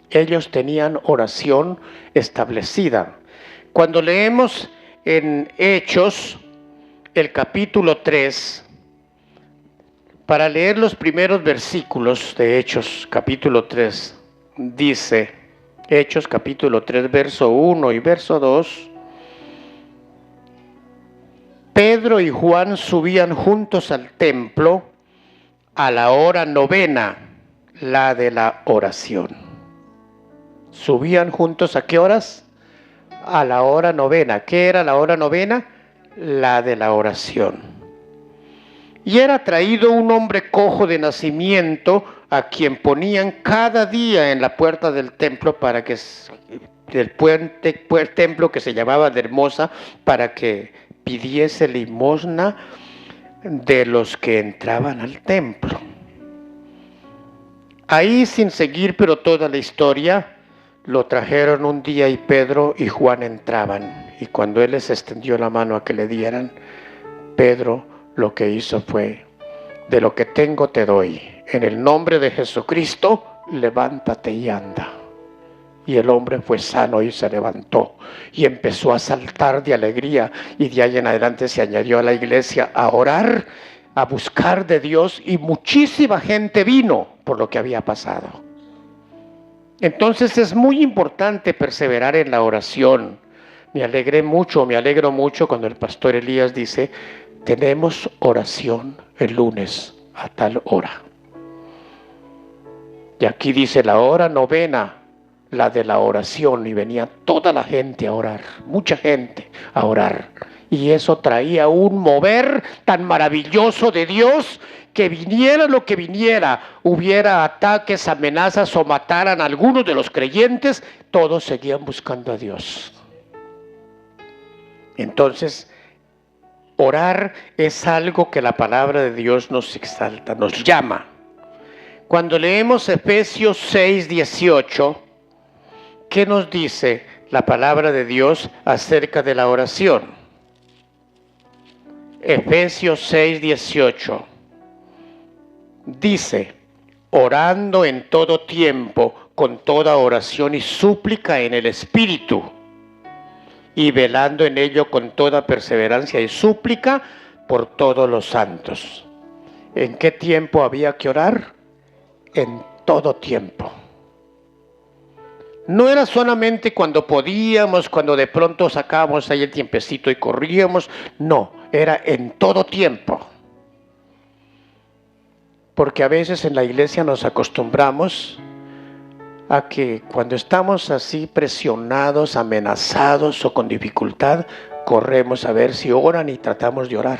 Ellos tenían oración establecida. Cuando leemos en Hechos, el capítulo 3, para leer los primeros versículos de Hechos, capítulo 3, dice, Hechos capítulo 3, verso 1 y verso 2, Pedro y Juan subían juntos al templo a la hora novena, la de la oración. ¿Subían juntos a qué horas? A la hora novena. ¿Qué era la hora novena? La de la oración. Y era traído un hombre cojo de nacimiento, a quien ponían cada día en la puerta del templo para que del templo que se llamaba de Hermosa, para que pidiese limosna de los que entraban al templo. Ahí, sin seguir pero toda la historia, lo trajeron un día y Pedro y Juan entraban, y cuando él les extendió la mano a que le dieran, Pedro lo que hizo fue: de lo que tengo te doy, en el nombre de Jesucristo, levántate y anda. Y el hombre fue sano y se levantó y empezó a saltar de alegría, y de ahí en adelante se añadió a la iglesia a orar, a buscar de Dios, y muchísima gente vino por lo que había pasado. Entonces es muy importante perseverar en la oración. Me alegro mucho cuando el pastor Elías dice: tenemos oración el lunes a tal hora. Y aquí dice la hora novena, la de la oración, y venía toda la gente a orar, mucha gente a orar. Y eso traía un mover tan maravilloso de Dios, que viniera lo que viniera, hubiera ataques, amenazas o mataran a algunos de los creyentes, todos seguían buscando a Dios. Entonces, orar es algo que la palabra de Dios nos exalta, nos llama. Cuando leemos Efesios 6:18, ¿qué nos dice la palabra de Dios acerca de la oración? Efesios 6:18 dice: orando en todo tiempo, con toda oración y súplica en el Espíritu, y velando en ello con toda perseverancia y súplica por todos los santos. ¿En qué tiempo había que orar? En todo tiempo. No era solamente cuando podíamos, cuando de pronto sacábamos ahí el tiempecito y corríamos. No, era en todo tiempo. Porque a veces en la iglesia nos acostumbramos a que cuando estamos así presionados, amenazados o con dificultad, corremos a ver si oran y tratamos de orar.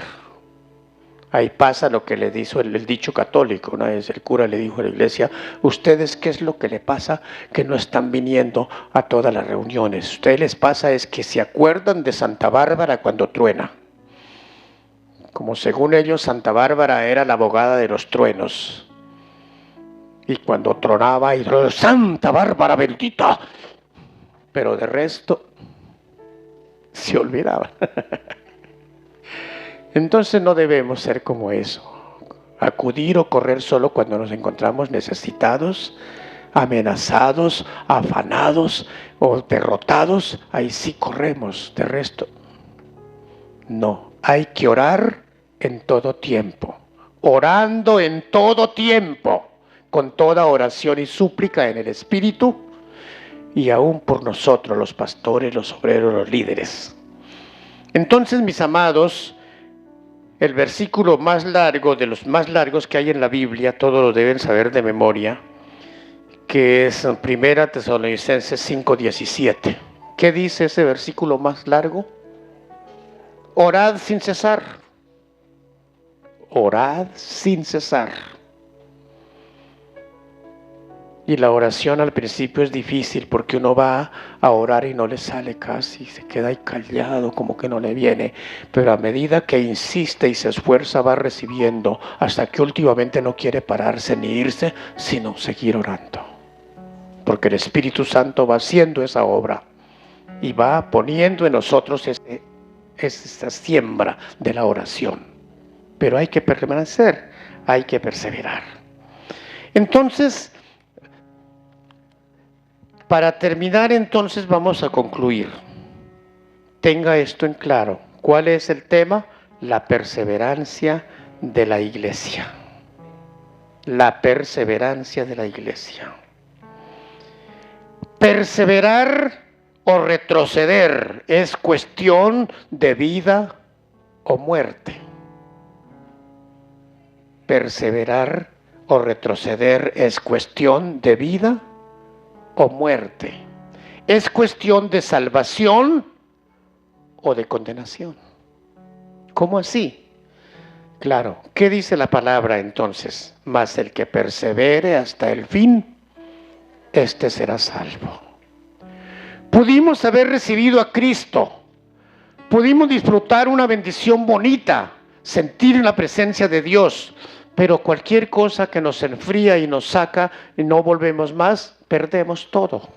Ahí pasa lo que le dijo el dicho católico. Una vez el cura le dijo a la iglesia: ¿ustedes qué es lo que le pasa que no están viniendo a todas las reuniones? A ustedes les pasa es que se acuerdan de Santa Bárbara cuando truena. Como según ellos Santa Bárbara era la abogada de los truenos. Y cuando tronaba, y Santa Bárbara bendita, pero de resto se olvidaba. Entonces no debemos ser como eso, acudir o correr solo cuando nos encontramos necesitados, amenazados, afanados o derrotados. Ahí sí corremos, de resto no. Hay que orar en todo tiempo, orando en todo tiempo, con toda oración y súplica en el Espíritu, y aún por nosotros, los pastores, los obreros, los líderes. Entonces, mis amados, el versículo más largo, de los más largos que hay en la Biblia, todos lo deben saber de memoria, que es 1 Tesalonicenses 5:17. ¿Qué dice ese versículo más largo? Orad sin cesar. Orad sin cesar. Y la oración al principio es difícil porque uno va a orar y no le sale casi, se queda ahí callado, como que no le viene. Pero a medida que insiste y se esfuerza va recibiendo, hasta que últimamente no quiere pararse ni irse, sino seguir orando. Porque el Espíritu Santo va haciendo esa obra y va poniendo en nosotros esa siembra de la oración. Pero hay que permanecer, hay que perseverar. Entonces, para terminar, entonces vamos a concluir. Tenga esto en claro. ¿Cuál es el tema? La perseverancia de la iglesia. La perseverancia de la iglesia. Perseverar o retroceder es cuestión de vida o muerte. Perseverar o retroceder es cuestión de vida o muerte. Es cuestión de salvación o de condenación. ¿Cómo así? Claro, ¿qué dice la palabra entonces? Mas el que persevere hasta el fin, este será salvo. Pudimos haber recibido a Cristo, pudimos disfrutar una bendición bonita, sentir la presencia de Dios, pero cualquier cosa que nos enfría y nos saca y no volvemos más, perdemos todo.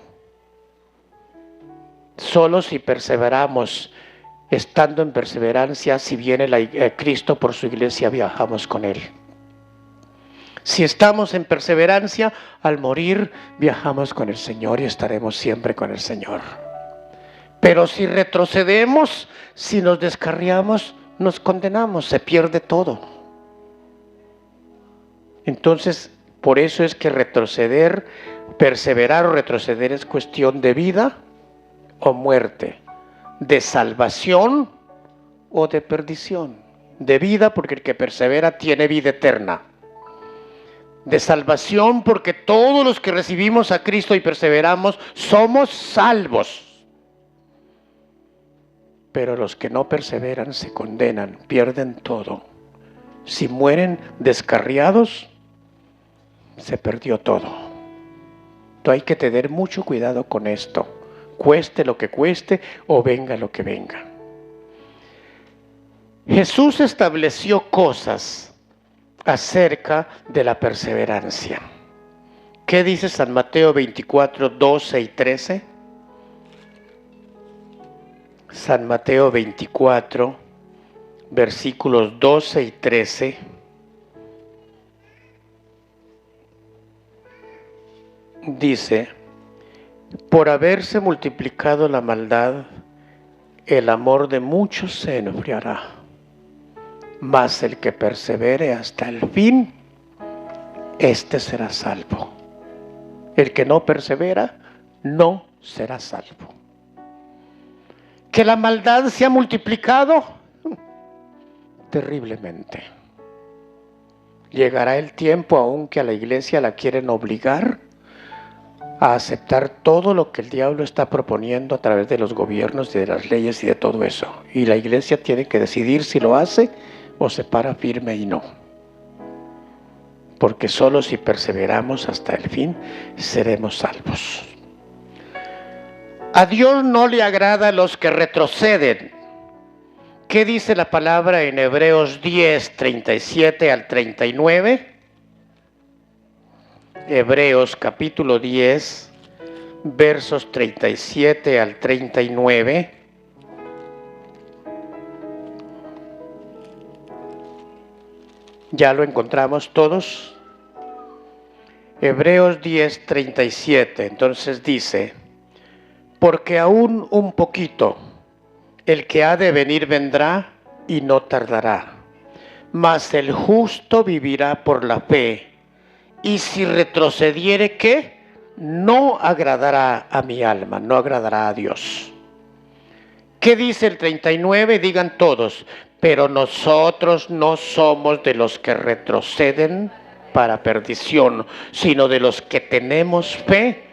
Solo si perseveramos, estando en perseverancia, si viene Cristo por su iglesia, viajamos con Él. Si estamos en perseverancia, al morir, viajamos con el Señor y estaremos siempre con el Señor. Pero si retrocedemos, si nos descarriamos, nos condenamos, se pierde todo. Entonces, por eso es que perseverar o retroceder es cuestión de vida o muerte, de salvación o de perdición. De vida porque el que persevera tiene vida eterna. De salvación porque todos los que recibimos a Cristo y perseveramos somos salvos. Pero los que no perseveran se condenan, pierden todo. Si mueren descarriados, se perdió todo. Entonces hay que tener mucho cuidado con esto. Cueste lo que cueste o venga lo que venga. Jesús estableció cosas acerca de la perseverancia. ¿Qué dice San Mateo 24, 12 y 13? San Mateo 24, versículos 12 y 13. Dice: por haberse multiplicado la maldad, el amor de muchos se enfriará. Mas el que persevere hasta el fin, este será salvo. El que no persevera, no será salvo. ¿Que la maldad se ha multiplicado? Terriblemente. Llegará el tiempo, aunque a la iglesia la quieren obligar a aceptar todo lo que el diablo está proponiendo a través de los gobiernos y de las leyes y de todo eso. Y la iglesia tiene que decidir si lo hace o se para firme y no. Porque solo si perseveramos hasta el fin, seremos salvos. A Dios no le agrada a los que retroceden. ¿Qué dice la palabra en Hebreos 10, 37 al 39? Hebreos capítulo 10, versos 37 al 39. ¿Ya lo encontramos todos? Hebreos 10, 37. Entonces dice: porque aún un poquito, el que ha de venir vendrá y no tardará. Mas el justo vivirá por la fe. Y si retrocediere, ¿qué? No agradará a mi alma, no agradará a Dios. ¿Qué dice el 39? Digan todos: pero nosotros no somos de los que retroceden para perdición, sino de los que tenemos fe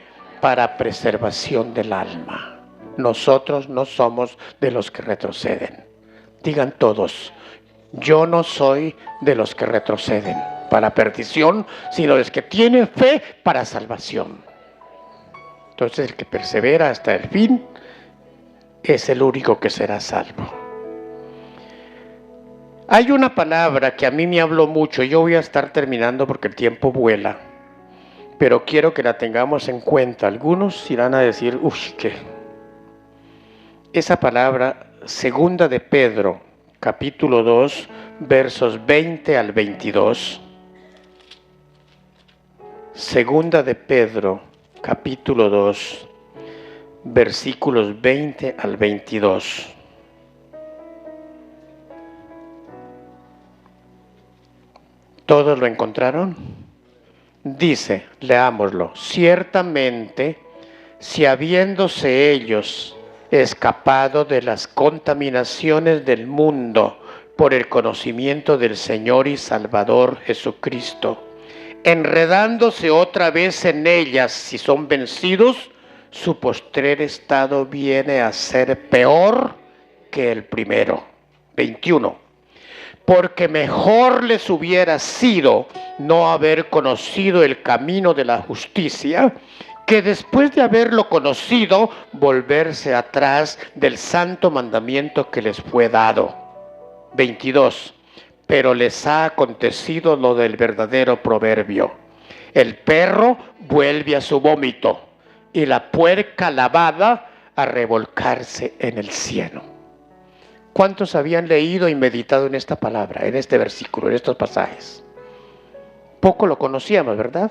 para preservación del alma. Nosotros no somos de los que retroceden. Digan todos: yo no soy de los que retroceden para perdición, sino el que tiene fe para salvación. Entonces el que persevera hasta el fin es el único que será salvo. Hay una palabra que a mí me habló mucho, yo voy a estar terminando porque el tiempo vuela, pero quiero que la tengamos en cuenta. Algunos irán a decir, uy, ¿qué? Esa palabra, segunda de Pedro, capítulo 2, versos 20 al 22. Segunda de Pedro, capítulo 2, versículos 20 al 22. ¿Todos lo encontraron? Dice, leámoslo, ciertamente, si habiéndose ellos escapado de las contaminaciones del mundo por el conocimiento del Señor y Salvador Jesucristo, enredándose otra vez en ellas, si son vencidos, su postrer estado viene a ser peor que el primero. 21. Porque mejor les hubiera sido no haber conocido el camino de la justicia, que después de haberlo conocido, volverse atrás del santo mandamiento que les fue dado. 22. Pero les ha acontecido lo del verdadero proverbio. El perro vuelve a su vómito y la puerca lavada a revolcarse en el cieno. ¿Cuántos habían leído y meditado en esta palabra, en este versículo, en estos pasajes? Poco lo conocíamos, ¿verdad?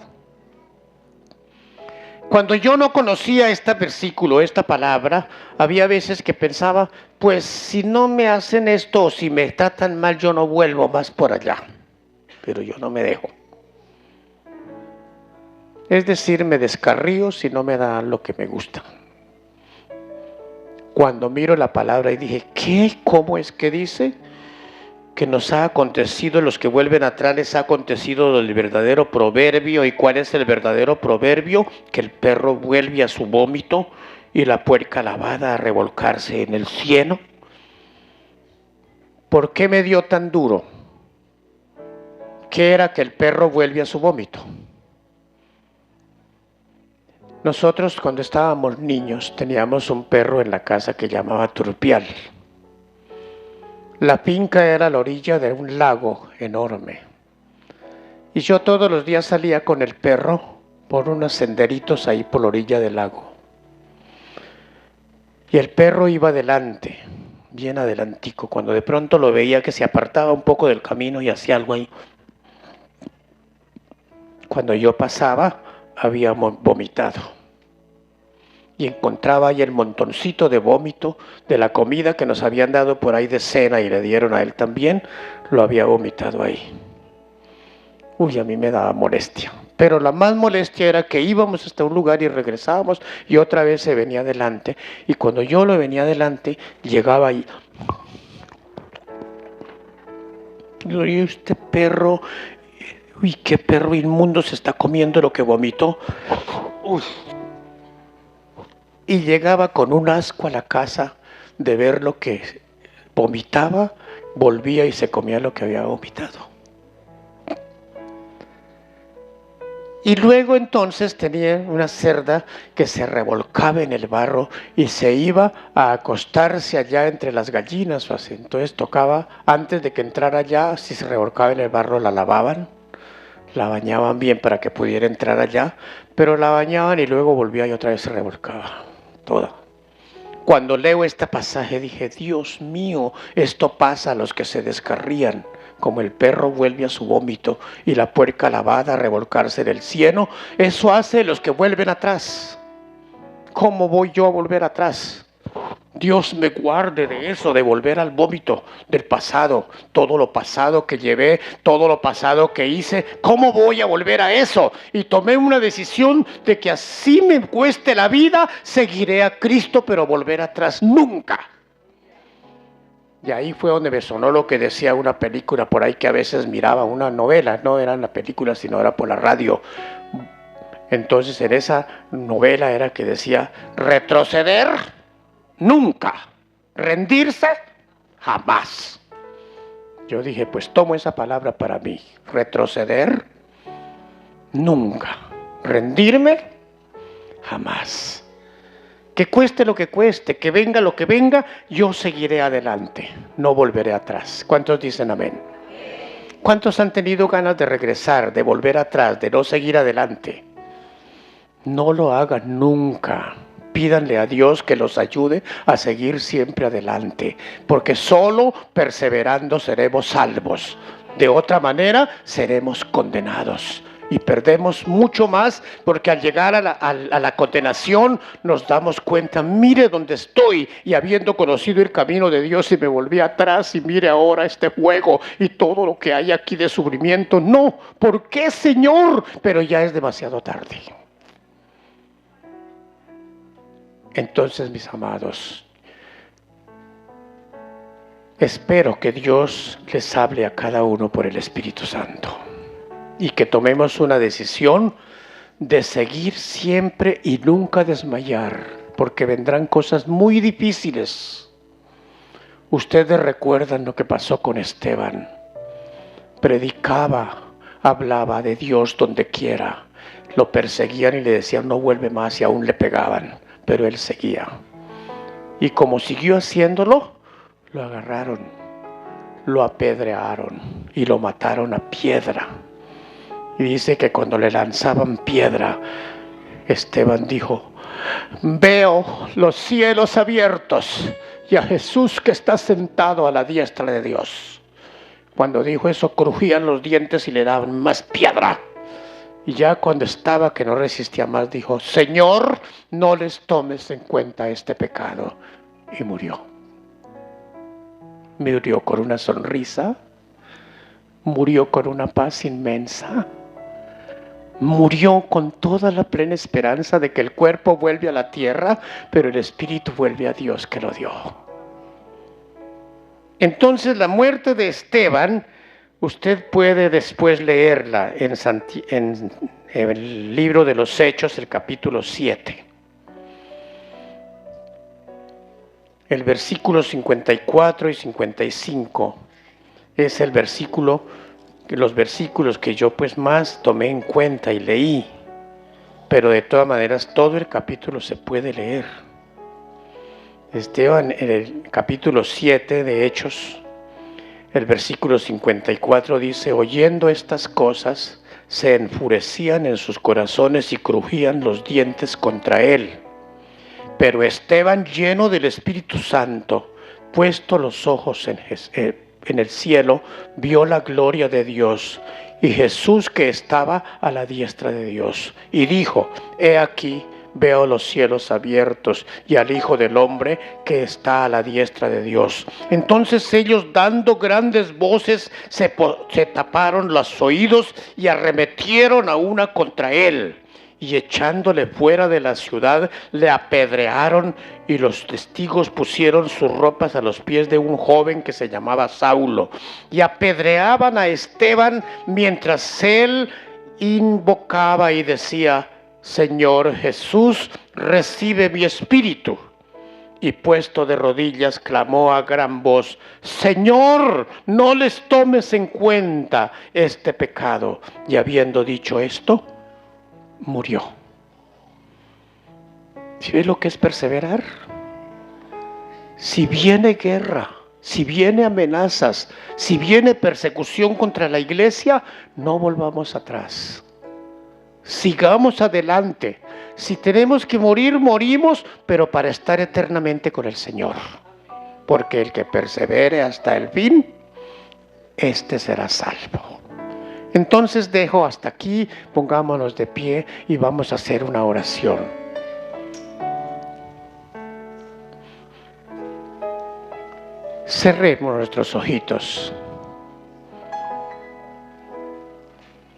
Cuando yo no conocía este versículo, esta palabra, había veces que pensaba, pues si no me hacen esto o si me tratan mal, yo no vuelvo más por allá. Pero yo no me dejo. Es decir, me descarrío si no me da lo que me gusta. Cuando miro la palabra y dije, ¿qué? ¿Cómo es que dice? Que nos ha acontecido, los que vuelven atrás les ha acontecido el verdadero proverbio. ¿Y cuál es el verdadero proverbio? Que el perro vuelve a su vómito y la puerca lavada a revolcarse en el cieno. ¿Por qué me dio tan duro? ¿Qué era que el perro vuelve a su vómito? Nosotros cuando estábamos niños teníamos un perro en la casa que llamaba Turpial. La finca era a la orilla de un lago enorme. Y yo todos los días salía con el perro por unos senderitos ahí por la orilla del lago. Y el perro iba adelante, bien adelantico. Cuando de pronto lo veía que se apartaba un poco del camino y hacía algo ahí. Cuando yo pasaba, había vomitado. Y encontraba ahí el montoncito de vómito de la comida que nos habían dado por ahí de cena y le dieron a él también, lo había vomitado ahí. Uy, a mí me daba molestia. Pero la más molestia era que íbamos hasta un lugar y regresábamos y otra vez se venía adelante. Y cuando yo lo venía adelante, llegaba ahí. Y este perro, uy, qué perro inmundo se está comiendo lo que vomitó. Uy. Y llegaba con un asco a la casa de ver lo que vomitaba, volvía y se comía lo que había vomitado. Y luego entonces tenía una cerda que se revolcaba en el barro y se iba a acostarse allá entre las gallinas. Entonces tocaba, antes de que entrara allá, si se revolcaba en el barro la lavaban, la bañaban bien para que pudiera entrar allá, pero la bañaban y luego volvía y otra vez se revolcaba toda. Cuando leo este pasaje dije, Dios mío, esto pasa a los que se descarrían, como el perro vuelve a su vómito y la puerca lavada a revolcarse del cieno. Eso hace los que vuelven atrás. ¿Cómo voy yo a volver atrás? Dios me guarde de eso, de volver al vómito del pasado, todo lo pasado que llevé, todo lo pasado que hice. ¿Cómo voy a volver a eso? Y tomé una decisión de que así me cueste la vida, seguiré a Cristo, pero volver atrás nunca. Y ahí fue donde me sonó lo que decía una película por ahí que a veces miraba, una novela, no era la película, sino era por la radio. Entonces en esa novela era que decía, retroceder nunca, rendirse jamás. Yo dije, pues tomo esa palabra para mí. Retroceder, nunca. Rendirme, jamás. Que cueste lo que cueste, que venga lo que venga, yo seguiré adelante, no volveré atrás. ¿Cuántos dicen amén? ¿Cuántos han tenido ganas de regresar, de volver atrás, de no seguir adelante? No lo hagan nunca. Pídanle a Dios que los ayude a seguir siempre adelante, porque solo perseverando seremos salvos. De otra manera seremos condenados. Y perdemos mucho más porque al llegar a la condenación nos damos cuenta, mire dónde estoy, y habiendo conocido el camino de Dios y me volví atrás y mire ahora este juego y todo lo que hay aquí de sufrimiento. No, ¿por qué, Señor? Pero ya es demasiado tarde. Entonces, mis amados, espero que Dios les hable a cada uno por el Espíritu Santo y que tomemos una decisión de seguir siempre y nunca desmayar, porque vendrán cosas muy difíciles. Ustedes recuerdan lo que pasó con Esteban. Predicaba, hablaba de Dios donde quiera. Lo perseguían y le decían no vuelve más y aún le pegaban. Pero él seguía. Y como siguió haciéndolo, lo agarraron, lo apedrearon y lo mataron a piedra. Y dice que cuando le lanzaban piedra, Esteban dijo, veo los cielos abiertos y a Jesús que está sentado a la diestra de Dios. Cuando dijo eso, crujían los dientes y le daban más piedra. Y ya cuando estaba que no resistía más, dijo, Señor, no les tomes en cuenta este pecado. Y murió. Murió con una sonrisa, murió con una paz inmensa, murió con toda la plena esperanza de que el cuerpo vuelve a la tierra, pero el espíritu vuelve a Dios que lo dio. Entonces la muerte de Esteban, usted puede después leerla en el libro de los Hechos, el capítulo 7. El versículo 54 y 55 es los versículos que yo pues más tomé en cuenta y leí. Pero de todas maneras todo el capítulo se puede leer. Esteban en el capítulo 7 de Hechos, el versículo 54 dice, oyendo estas cosas, se enfurecían en sus corazones y crujían los dientes contra él. Pero Esteban, lleno del Espíritu Santo, puesto los ojos en el cielo, vio la gloria de Dios y Jesús que estaba a la diestra de Dios. Y dijo, he aquí, veo los cielos abiertos y al Hijo del Hombre que está a la diestra de Dios. Entonces ellos, dando grandes voces, se taparon los oídos y arremetieron a una contra él. Y echándole fuera de la ciudad, le apedrearon, y los testigos pusieron sus ropas a los pies de un joven que se llamaba Saulo. Y apedreaban a Esteban mientras él invocaba y decía, Señor Jesús, recibe mi espíritu. Y puesto de rodillas, clamó a gran voz, Señor, no les tomes en cuenta este pecado. Y habiendo dicho esto, murió. ¿Sí ves lo que es perseverar? Si viene guerra, si viene amenazas, si viene persecución contra la iglesia, no volvamos atrás. Sigamos adelante. Si tenemos que morir, morimos, pero para estar eternamente con el Señor. Porque el que persevere hasta el fin, este será salvo. Entonces dejo hasta aquí, pongámonos de pie y vamos a hacer una oración. Cerremos nuestros ojitos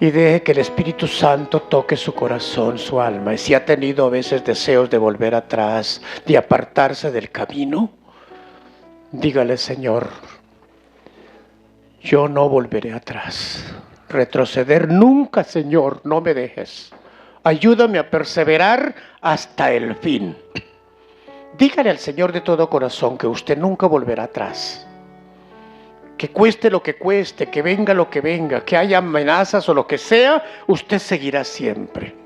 y deje que el Espíritu Santo toque su corazón, su alma. Y si ha tenido a veces deseos de volver atrás, de apartarse del camino, dígale, Señor, yo no volveré atrás. Retroceder nunca, Señor, no me dejes. Ayúdame a perseverar hasta el fin. Dígale al Señor de todo corazón que usted nunca volverá atrás. que cueste lo que cueste, que venga lo que venga, que haya amenazas o lo que sea, usted seguirá siempre.